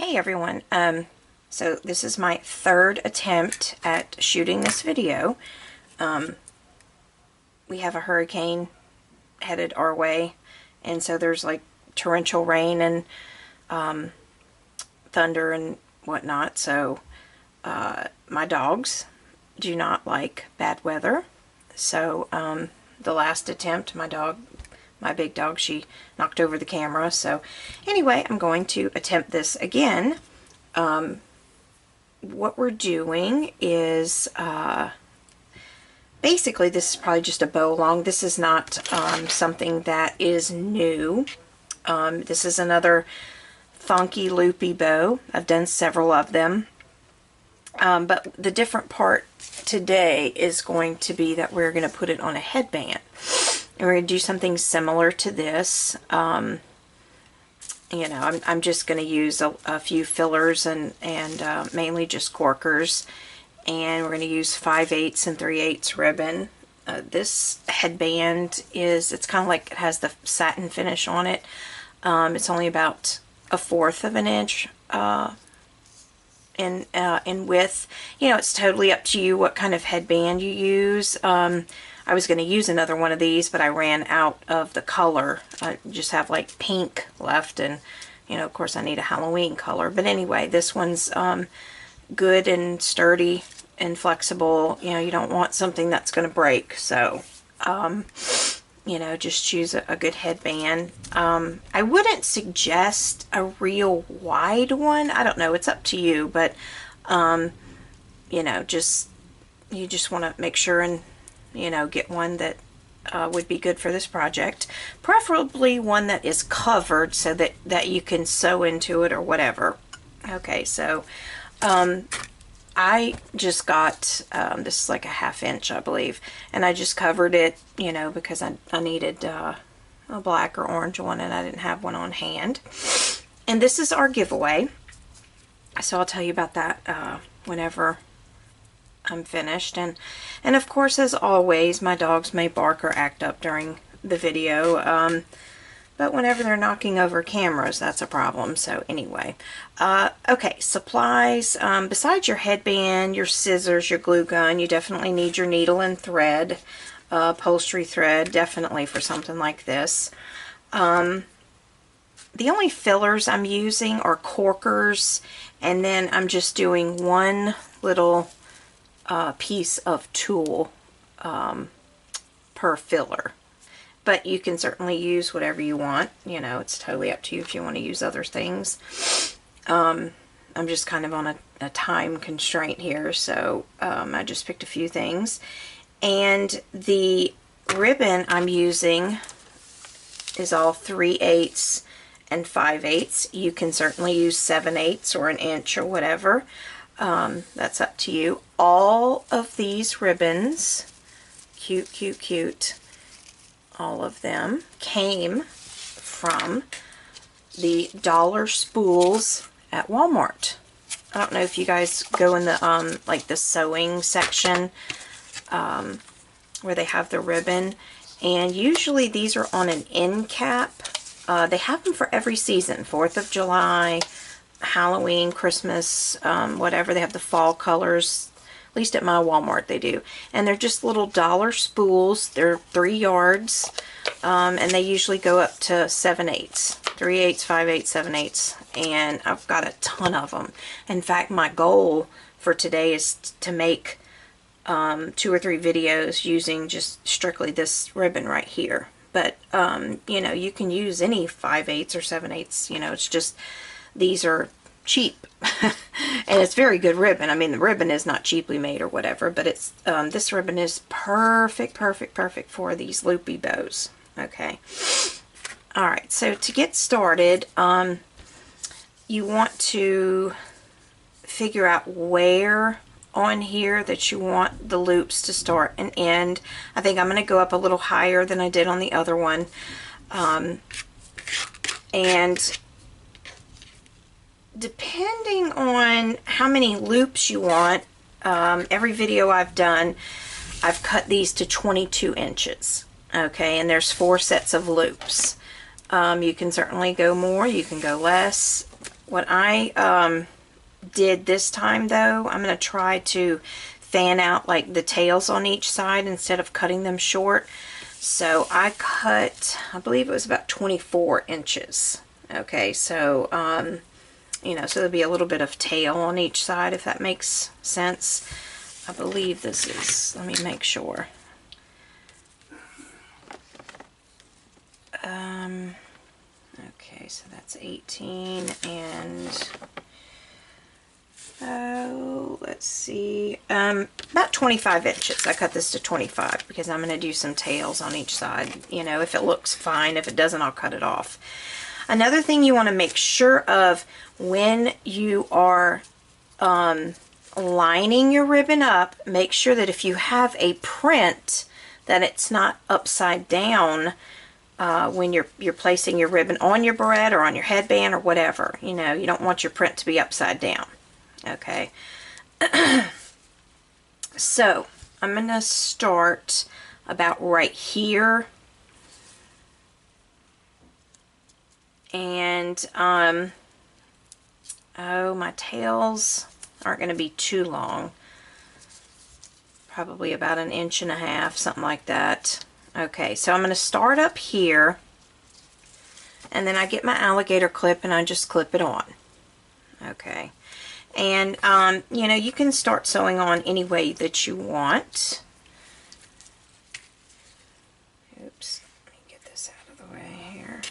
Hey everyone, so this is my third attempt at shooting this video. We have a hurricane headed our way, and so there's like torrential rain and thunder and whatnot, so my dogs do not like bad weather. So the last attempt, my big dog, she knocked over the camera. So anyway, I'm going to attempt this again. What we're doing is basically, this is probably just a bow along. This is not something that is new. This is another funky loopy bow. I've done several of them. But the different part today is going to be that we're going to put it on a headband. And we're going to do something similar to this. You know, I'm just going to use a few fillers and mainly just corkers. And we're going to use 5/8 and 3/8 ribbon. This headband it's kind of like it has the satin finish on it. It's only about 1/4 of an inch in width. You know, it's totally up to you what kind of headband you use. I was going to use another one of these, but I ran out of the color. I just have like pink left, and you know, of course I need a Halloween color. But anyway, this one's good and sturdy and flexible. You know, you don't want something that's going to break. So, you know, just choose a good headband. I wouldn't suggest a real wide one. I don't know. It's up to you. But, you know, you just want to make sure and, you know, get one that would be good for this project. Preferably one that is covered so that you can sew into it or whatever. Okay, so I just got, this is like a 1/2 inch, I believe, and I just covered it, you know, because I needed a black or orange one, and I didn't have one on hand. And this is our giveaway, so I'll tell you about that whenever I'm finished. And of course, as always, my dogs may bark or act up during the video, but whenever they're knocking over cameras, that's a problem. So anyway, okay, supplies. Besides your headband, your scissors, your glue gun, you definitely need your needle and thread, upholstery thread, definitely for something like this. The only fillers I'm using are corkers, and then I'm just doing one little piece of tulle per filler. But you can certainly use whatever you want. You know, it's totally up to you if you want to use other things. I'm just kind of on a time constraint here, so I just picked a few things. And the ribbon I'm using is all 3/8 and 5/8. You can certainly use 7/8 or an inch or whatever. That's up to you. All of these ribbons, cute, all of them came from the dollar spools at Walmart. I don't know if you guys go in the like the sewing section where they have the ribbon, and usually these are on an end cap. They have them for every season, 4th of July, Halloween, Christmas, whatever. They have the fall colors, at least at my Walmart they do. And they're just little dollar spools. They're 3 yards, and they usually go up to 7/8. 3/8, 5/8, 7/8, and I've got a ton of them. In fact, my goal for today is to make 2 or 3 videos using just strictly this ribbon right here. But, you know, you can use any 5/8 or 7/8, you know, it's just these are cheap. And it's very good ribbon. I mean, the ribbon is not cheaply made or whatever, but it's this ribbon is perfect for these loopy bows. Okay. Alright, so to get started, you want to figure out where on here that you want the loops to start and end. I think I'm going to go up a little higher than I did on the other one. And depending on how many loops you want, every video I've done, I've cut these to 22 inches. Okay, and there's 4 sets of loops. You can certainly go more, you can go less, What I did this time though, I'm going to try to fan out like the tails on each side instead of cutting them short. So I cut, I believe it was about 24 inches. Okay, so, you know, so there'll be a little bit of tail on each side, if that makes sense. I believe this is, let me make sure. Okay, so that's 18 and, oh, let's see, about 25 inches. I cut this to 25 because I'm going to do some tails on each side. You know, if it looks fine, if it doesn't, I'll cut it off. Another thing you want to make sure of when you are lining your ribbon up, make sure that if you have a print, that it's not upside down when you're placing your ribbon on your barrette or on your headband or whatever. You know, you don't want your print to be upside down. Okay. So I'm going to start about right here. And, oh, my tails aren't going to be too long. Probably about 1.5 inches, something like that. Okay, so I'm going to start up here, and then I get my alligator clip and I just clip it on. Okay, and you know, you can start sewing on any way that you want. Oops, let me get this out of the way here.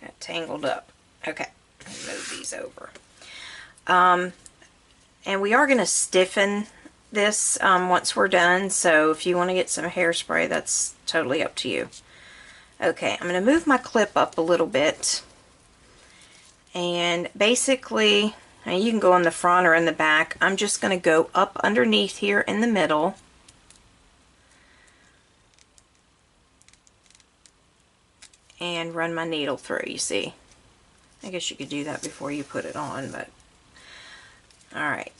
Got tangled up. Okay, let me move these over. And we are going to stiffen this once we're done, so if you want to get some hairspray, that's totally up to you. Okay, I'm going to move my clip up a little bit, and basically, and you can go in the front or in the back, I'm just going to go up underneath here in the middle, and run my needle through. You see, I guess you could do that before you put it on, but alright.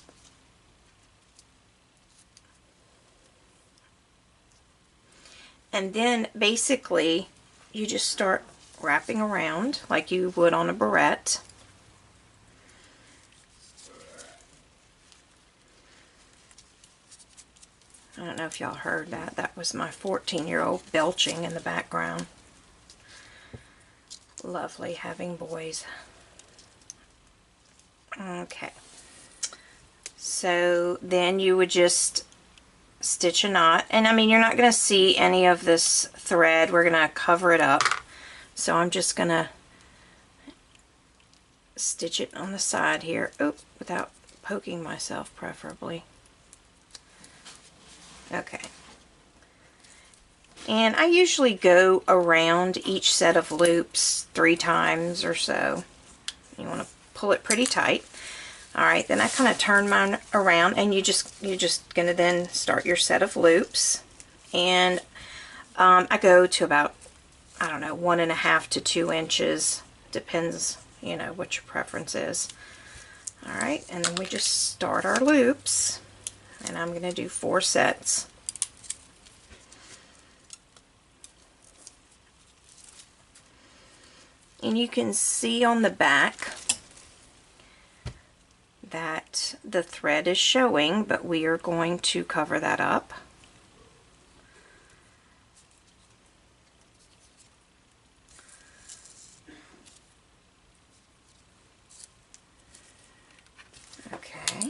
And then basically you just start wrapping around like you would on a barrette. I don't know if y'all heard that. That was my 14-year-old belching in the background. Lovely having boys. Okay. So then you would just stitch a knot, and I mean, you're not going to see any of this thread. We're going to cover it up, so I'm just going to stitch it on the side here. Oh, without poking myself, preferably. Okay, and I usually go around each set of loops 3 times or so. You want to pull it pretty tight. Alright, then I kind of turn mine around, and you're just going to then start your set of loops. And I go to about, I don't know, 1.5 to 2 inches. Depends, you know, what your preference is. Alright, and then we just start our loops. And I'm going to do 4 sets. And you can see on the back that the thread is showing, but we are going to cover that up. Okay.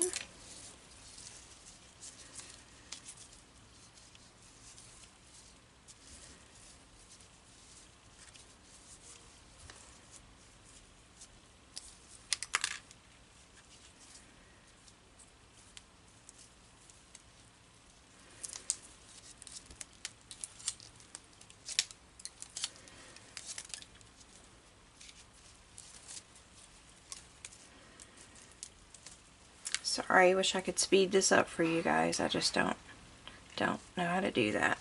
Sorry, wish I could speed this up for you guys. I just don't know how to do that.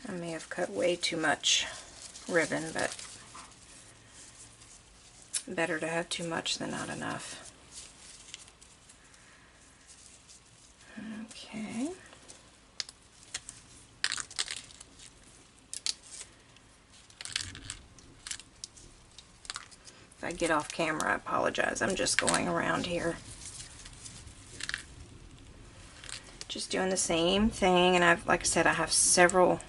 I may have cut way too much ribbon, but better to have too much than not enough. Okay. I get off camera, I apologize. I'm just going around here. Just doing the same thing, and I've, like I said, I have several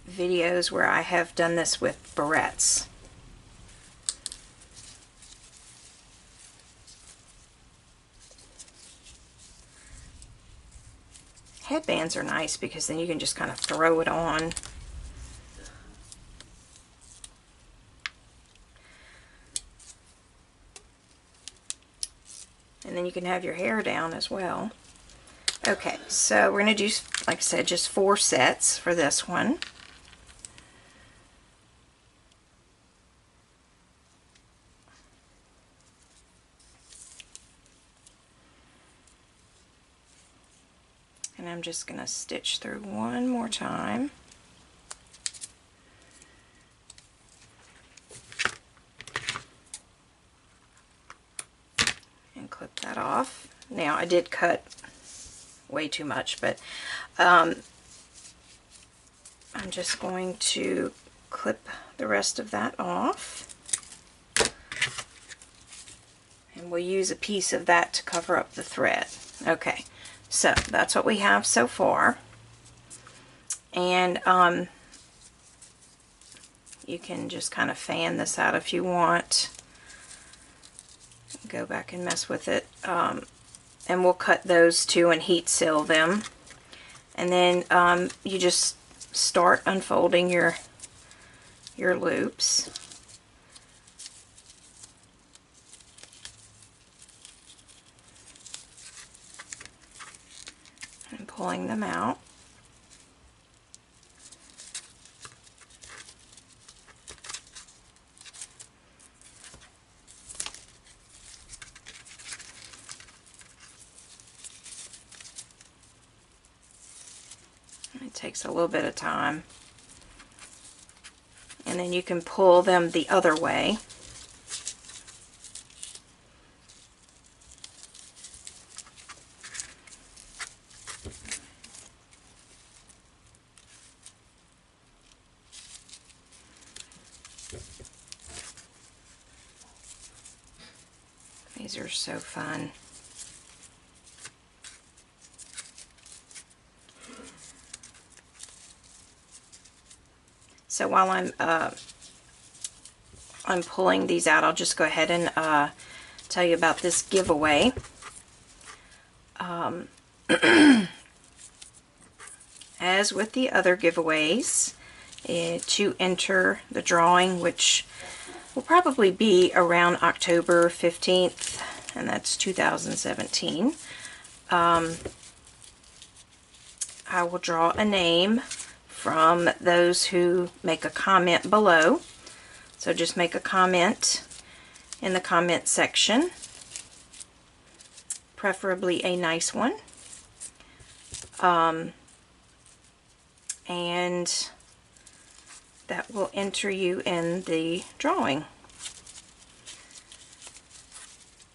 videos where I have done this with barrettes. Headbands are nice because then you can just kind of throw it on. And then you can have your hair down as well. Okay, so we're going to do, like I said, just 4 sets for this one. And I'm just going to stitch through one more time. And clip that off. Now, I did cut way too much, but I'm just going to clip the rest of that off. And we'll use a piece of that to cover up the thread. Okay. So that's what we have so far, and you can just kind of fan this out if you want. Go back and mess with it, and we'll cut those too and heat seal them, and then you just start unfolding your loops. And pulling them out. It takes a little bit of time. And then you can pull them the other way. These are so fun. So while I'm pulling these out, I'll just go ahead and tell you about this giveaway. As with the other giveaways, to enter the drawing, which will probably be around October 15th, and that's 2017. I will draw a name from those who make a comment below. So just make a comment in the comment section, preferably a nice one. And that will enter you in the drawing.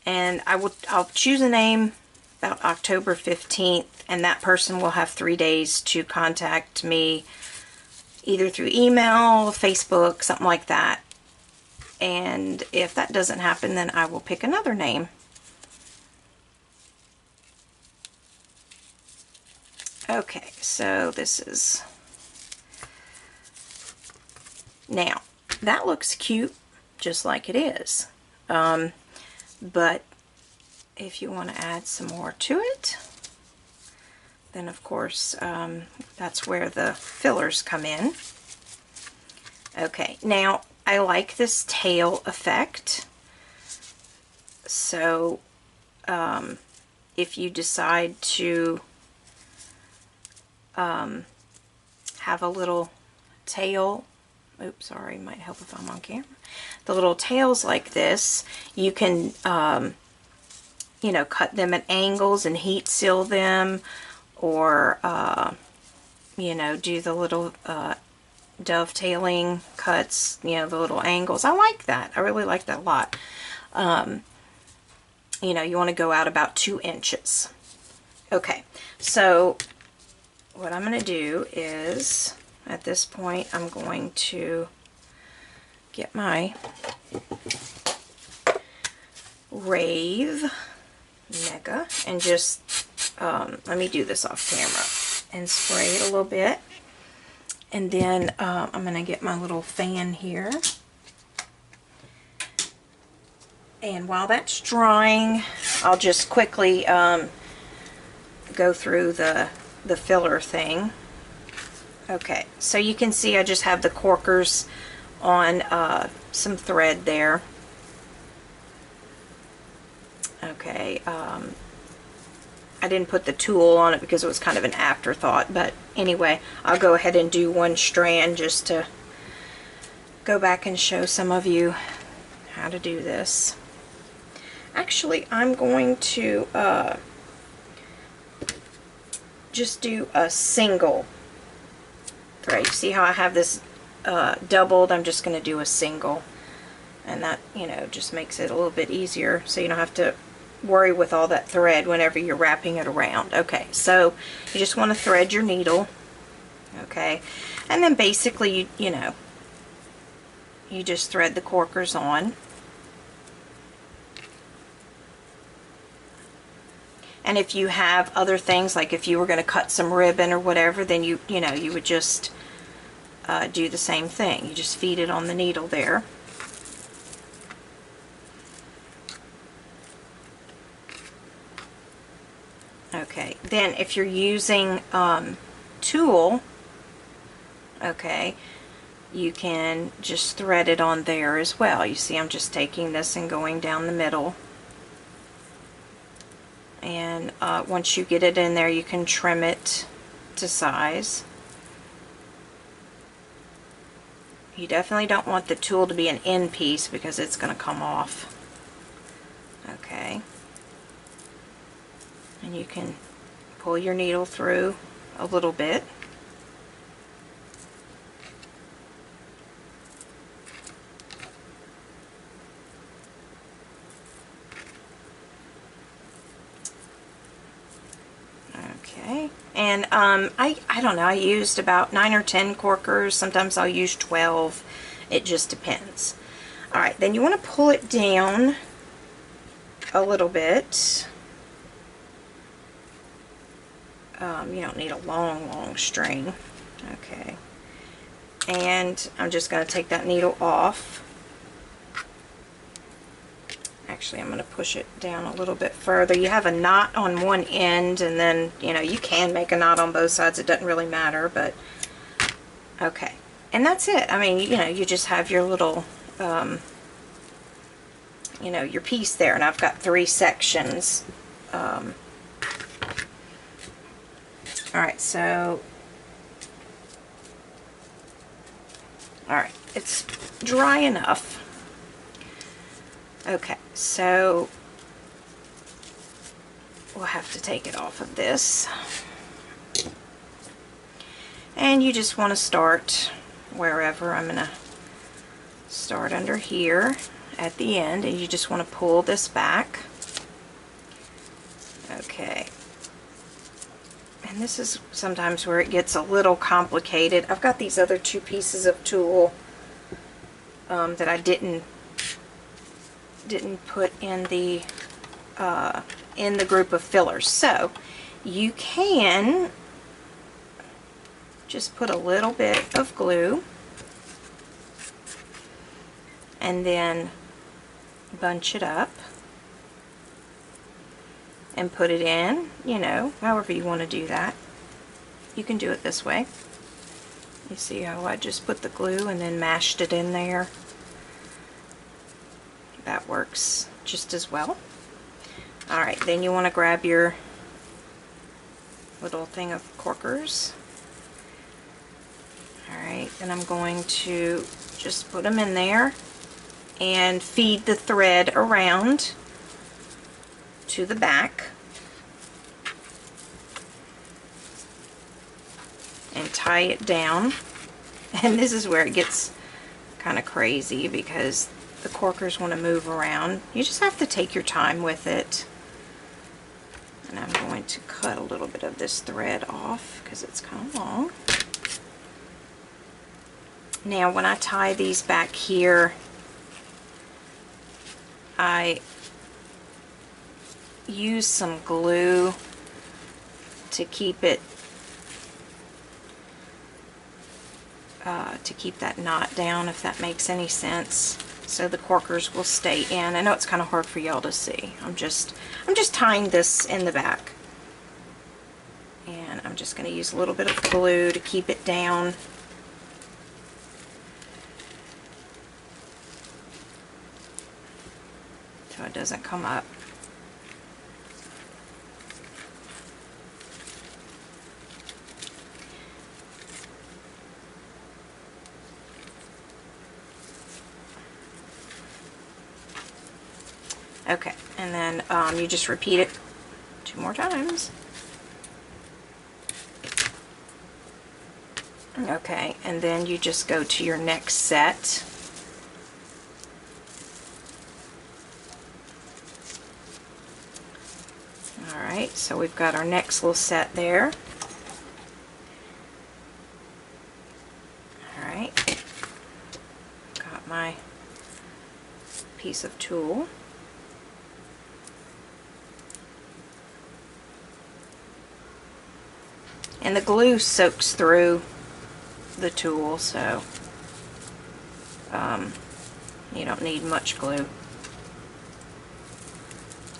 And I'll choose a name about October 15th, and that person will have 3 days to contact me either through email, Facebook, something like that. And if that doesn't happen, then I will pick another name. Okay, so this is... Now, that looks cute just like it is. But if you want to add some more to it, then of course that's where the fillers come in. Okay, now I like this tail effect. So if you decide to have a little tail, oops, sorry, might help if I'm on camera. The little tails like this, you can, you know, cut them at angles and heat seal them, or, you know, do the little dovetailing cuts, you know, the little angles. I like that. I really like that a lot. You know, you want to go out about 2 inches. Okay, so what I'm going to do is, at this point, I'm going to get my Rave Mega and just, let me do this off camera, and spray it a little bit. And then I'm going to get my little fan here. And while that's drying, I'll just quickly go through the filler thing. Okay, so you can see I just have the corkers on some thread there. Okay, I didn't put the tulle on it because it was kind of an afterthought, but anyway, I'll go ahead and do one strand just to go back and show some of you how to do this. Actually, I'm going to just do a single thread. You see how I have this doubled? I'm just going to do a single, and that, you know, just makes it a little bit easier, so you don't have to worry with all that thread whenever you're wrapping it around. Okay, so you just want to thread your needle, okay, and then basically you know, you just thread the corkers on. And if you have other things, like if you were going to cut some ribbon or whatever, then you know, you would just do the same thing. You just feed it on the needle there. Okay, then if you're using tulle, okay, you can just thread it on there as well. You see, I'm just taking this and going down the middle. And once you get it in there, you can trim it to size. You definitely don't want the tulle to be an end piece because it's going to come off. Okay. And you can pull your needle through a little bit. Okay, and I don't know, I used about 9 or 10 corkers. Sometimes I'll use 12. It just depends. Alright, then you want to pull it down a little bit. You don't need a long string. Okay, and I'm just going to take that needle off. Actually, I'm going to push it down a little bit further. You have a knot on one end, and then, you know, you can make a knot on both sides. It doesn't really matter, but okay. And that's it. I mean, you know, you just have your little, you know, your piece there. And I've got 3 sections. Alright, so, alright, it's dry enough. Okay, so we'll have to take it off of this. And you just want to start wherever. I'm going to start under here at the end, and you just want to pull this back. Okay. And this is sometimes where it gets a little complicated. I've got these other 2 pieces of tulle that I didn't put in the group of fillers. So you can just put a little bit of glue and then bunch it up and put it in, you know, however you want to do that. You can do it this way. You see how I just put the glue and then mashed it in there? That works just as well. Alright, then you want to grab your little thing of corkers. Alright, then I'm going to just put them in there and feed the thread around to the back and tie it down. And this is where it gets kind of crazy because the corkers want to move around. You just have to take your time with it. And I'm going to cut a little bit of this thread off because it's kind of long. Now when I tie these back here, I use some glue to keep it, to keep that knot down, if that makes any sense, so the corkers will stay in. I know it's kind of hard for y'all to see. I'm just tying this in the back, and I'm just going to use a little bit of glue to keep it down. So it doesn't come up. Okay, and then you just repeat it 2 more times. Okay, and then you just go to your next set. Alright, so we've got our next little set there. Alright, got my piece of tulle. And the glue soaks through the tulle, so you don't need much glue.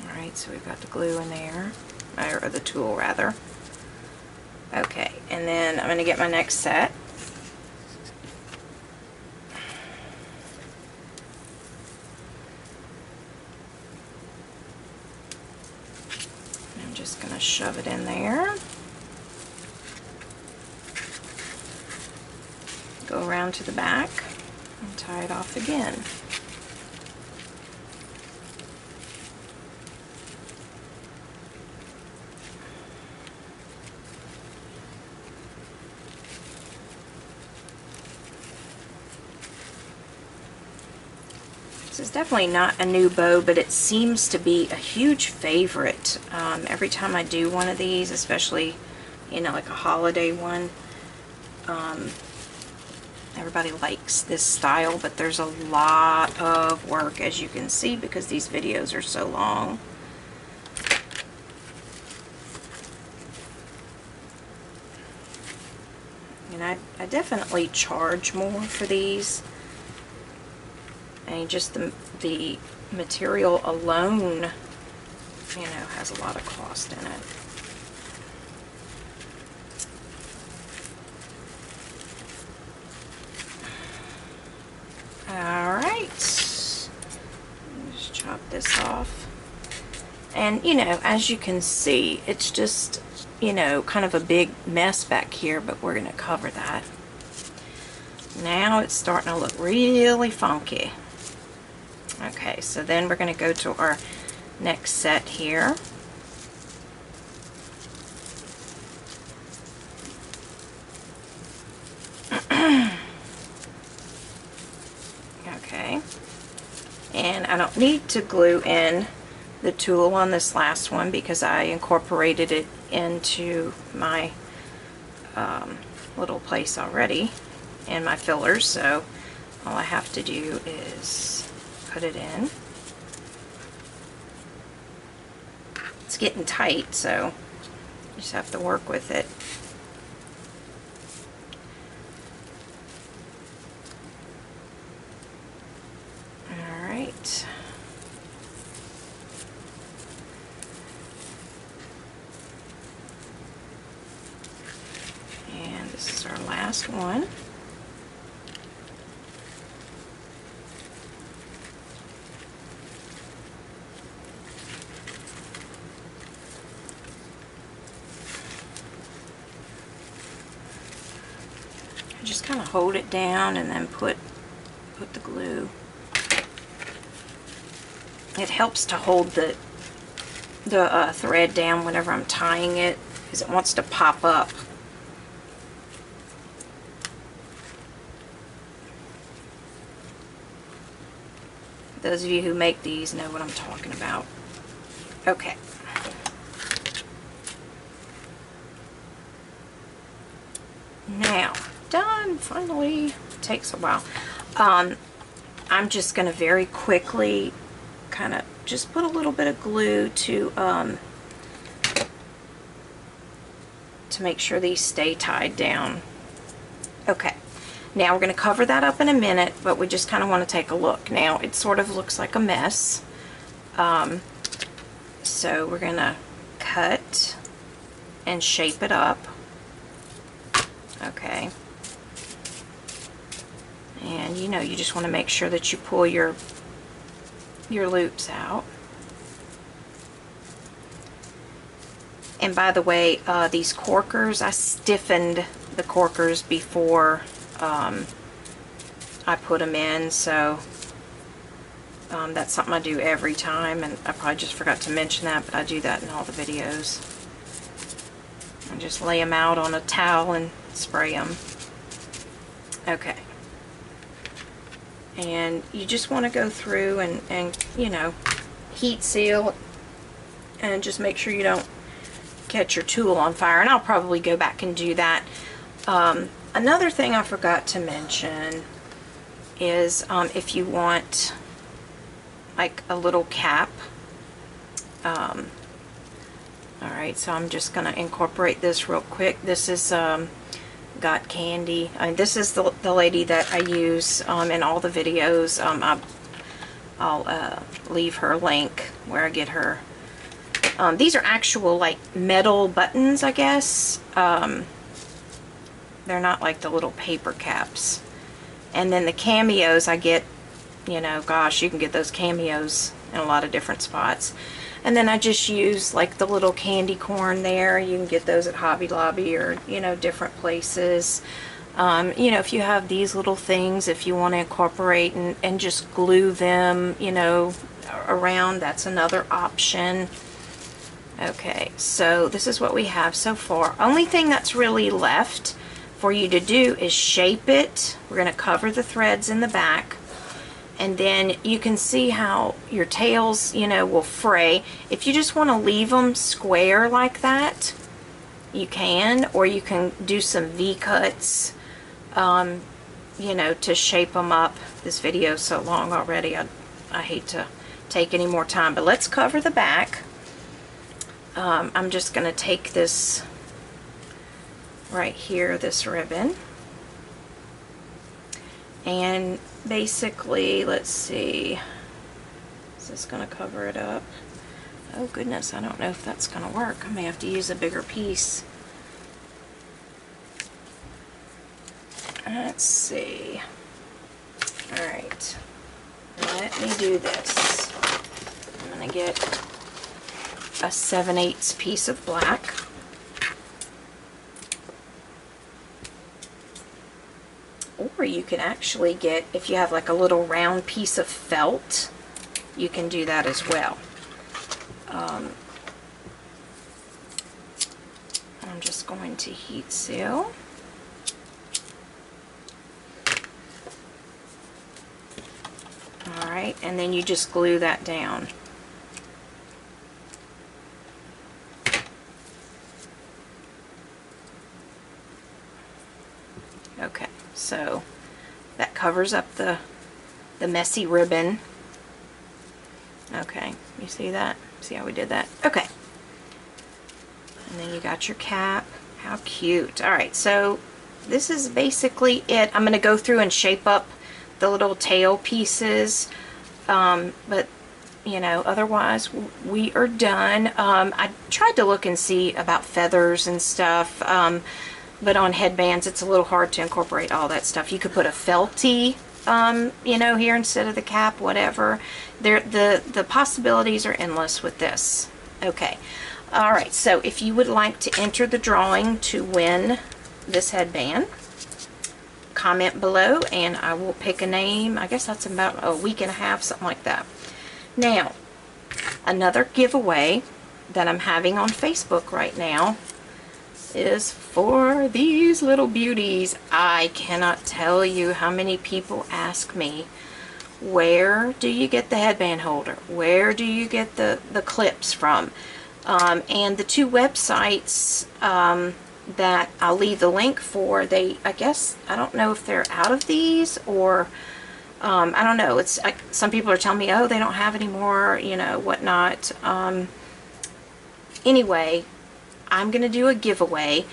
Alright, so we've got the glue in there, or the tulle rather. Okay, and then I'm going to get my next set. I'm just going to shove it in there. Go around to the back and tie it off again. This is definitely not a new bow, but it seems to be a huge favorite. Every time I do one of these, especially, you know, like a holiday one, everybody likes this style, but there's a lot of work, as you can see, because these videos are so long. And I definitely charge more for these. And just the material alone, you know, has a lot of cost in it. Alright, just chop this off. And, you know, as you can see, it's just, you know, kind of a big mess back here, but we're going to cover that. Now it's starting to look really funky. Okay, so then we're going to go to our next set here. Okay, and I don't need to glue in the tulle on this last one because I incorporated it into my little place already and my fillers, so all I have to do is put it in. It's getting tight, so you just have to work with it. Alright. And this is our last one. Just kind of hold it down and then put the glue. It helps to hold the thread down whenever I'm tying it, because it wants to pop up. Those of you who make these know what I'm talking about. Okay. Now, done, finally. It takes a while. I'm just going to very quickly kind of just put a little bit of glue to make sure these stay tied down. Okay, now we're going to cover that up in a minute, but we just kind of want to take a look. Now it sort of looks like a mess, so we're going to cut and shape it up. Okay, and you know, you just want to make sure that you pull your loops out. And by the way, these corkers, I stiffened the corkers before I put them in, so that's something I do every time, and I probably just forgot to mention that, but I do that in all the videos. I just lay them out on a towel and spray them. Okay. And you just want to go through and you know, heat seal and just make sure you don't catch your tool on fire, and I'll probably go back and do that. Another thing I forgot to mention is if you want like a little cap. Alright, so I'm just going to incorporate this real quick. This is Got Candy. This is the lady that I use in all the videos. I'll leave her link where I get her. These are actual like metal buttons, I guess. They're not like the little paper caps. And then the cameos I get, you know, gosh, you can get those cameos in a lot of different spots. And then I just use like the little candy corn there. You can get those at Hobby Lobby or, you know, different places. You know, if you have these little things, if you want to incorporate and just glue them, you know, around, that's another option. Okay, so this is what we have so far. Only thing that's really left for you to do is shape it. We're going to cover the threads in the back, and then you can see how your tails, you know, will fray. If you just want to leave them square like that, you can, or you can do some V-cuts, you know, to shape them up. This video is so long already, I hate to take any more time, but let's cover the back. I'm just going to take this right here, this ribbon, and basically, let's see, is this going to cover it up? Oh goodness, I don't know if that's going to work. I may have to use a bigger piece. Let's see. Alright, let me do this. I'm going to get a 7/8 piece of black. Or you can actually get, if you have like a little round piece of felt, you can do that as well. I'm just going to heat seal. Alright, and then you just glue that down. Okay, so that covers up the messy ribbon. Okay, you see that? See how we did that? Okay. And then you got your cap. How cute. Alright, so this is basically it. I'm going to go through and shape up the little tail pieces. But, you know, otherwise we are done. I tried to look and see about feathers and stuff. But on headbands, it's a little hard to incorporate all that stuff. You could put a felty, you know, here instead of the cap, whatever. The possibilities are endless with this. Okay. All right. So if you would like to enter the drawing to win this headband, comment below and I will pick a name. I guess that's about a week and a half, something like that. Now, another giveaway that I'm having on Facebook right now is for these little beauties. I cannot tell you how many people ask me, where do you get the headband holder? Where do you get the clips from? And the two websites that I'll leave the link for. I guess, I don't know if they're out of these or I don't know. Some people are telling me, oh, they don't have any more, you know, whatnot. Anyway, I'm going to do a giveaway,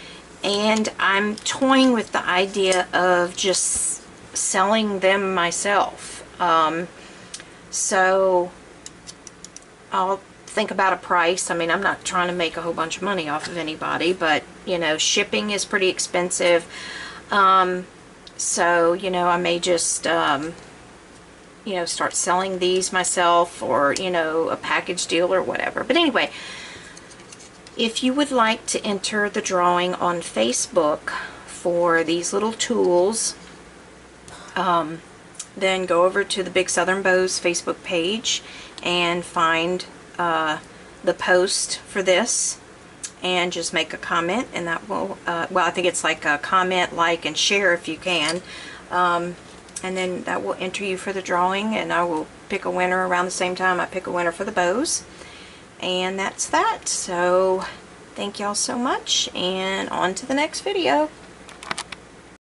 and I'm toying with the idea of just selling them myself. So I'll think about a price. I mean, I'm not trying to make a whole bunch of money off of anybody, but, you know, shipping is pretty expensive. So, you know, I may just, you know, start selling these myself, or, you know, a package deal or whatever. But anyway, if you would like to enter the drawing on Facebook for these little tools, then go over to the Big Southern Bows Facebook page and find the post for this, and just make a comment, and that will, well, I think it's like a comment, like, and share if you can. And then that will enter you for the drawing, and I will pick a winner around the same time I pick a winner for the bows. And that's that. So thank y'all so much, and on to the next video.